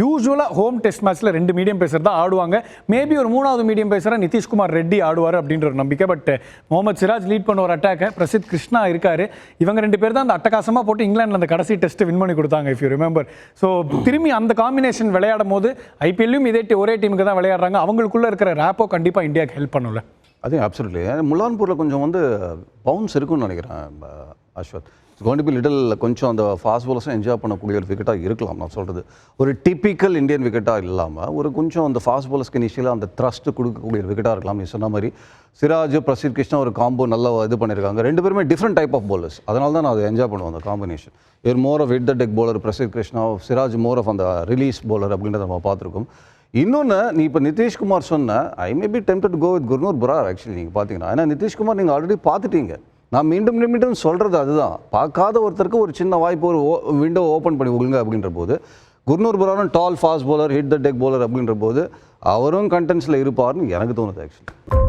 யூஸ்வலாக home test மேட்ச்சில் 2 medium phasor தான் ஆடுவாங்க. மேபி ஒரு 3வது மீடியம் பேசராக நிதிஷ்குமார் ரெட்டி ஆடுவார் அப்படின்ற ஒரு நம்பிக்கை. பட் முகமது சிராஜ் லீட் பண்ண ஒரு அட்டாக்கை பிரசித் கிருஷ்ணா இருக்காரு. இவங்க 2 பேர் தான் அந்த அட்டகாசமாக போட்டு இங்கிலாண்டில் அந்த கடைசி டெஸ்ட் வின் பண்ணி கொடுத்தாங்க, இஃப் யூ ரிமெம்பர். ஸோ திரும்பி அந்த காம்பினேஷன் விளையாடும் போது ஐபிஎல்லையும் ஒரே டீமுக்கு தான் விளையாடுறாங்க. அவங்களுக்குள்ள இருக்கிற ரேப்போ கண்டிப்பாக இந்தியாவுக்கு ஹெல்ப் பண்ணல. அதே அப்சல்யூட்லி. முலான்பூரில் கொஞ்சம் வந்து பவுன்ஸ் இருக்குன்னு நினைக்கிறேன் Ashwath. It's going to be little கொஞ்சம் அந்த ஃபாஸ்ட் பாலர்ஸும் என்ஜாய் பண்ணக்கூடிய ஒரு விக்கெட்டாக இருக்கலாம். நான் சொல்கிறது ஒரு டிப்பிக்கல் இந்தியன் விக்கெட்டாக இல்லாமல் ஒரு கொஞ்சம் அந்த ஃபாஸ்ட் பாலர்ஸ்க்கு இனிஷியலாக அந்த த்ரஸ்ட் கொடுக்கக்கூடிய ஒரு விக்கெட்டாக இருக்கலாம். நீ சொன்ன மாதிரி சிராஜ் பிரசித் கிருஷ்ணா ஒரு காம்போ நல்லா இது பண்ணியிருக்காங்க. 2 பேருமே டிஃப்ரெண்ட் டைப் ஆஃப் பாலர்ஸ். அதனால தான் நான் அதை என்ஜாய் பண்ணுவேன் அந்த காம்பினேஷன். இவர் more of hit the deck bowler Prasidh Krishna, Siraj more of அந்த ரிலீஸ் பவுலர் அப்படின்றத நம்ம பார்த்துருக்கோம். இன்னொன்று, நீ இப்போ நிதிஷ்குமார் சொன்ன I may be tempted to go with Gurnoor Brar. Actually நீங்கள் பார்த்தீங்கன்னா, ஏன்னா நிதிஷ்குமார் நீங்கள் ஆல்ரெடி பார்த்துட்டீங்க. நான் மீண்டும் சொல்கிறது அதுதான், பார்க்காத ஒருத்தருக்கு ஒரு சின்ன வாய்ப்பு, ஒரு விண்டோ ஓப்பன் பண்ணி விடுங்க அப்படின்ற போது குர்னூர் புராரும் tall fast bowler, hit the deck bowler அப்படின்ற போது அவரும் கண்டென்ட்ஸில் இருப்பார்னு எனக்கு தோணுது ஆக்சுவலி.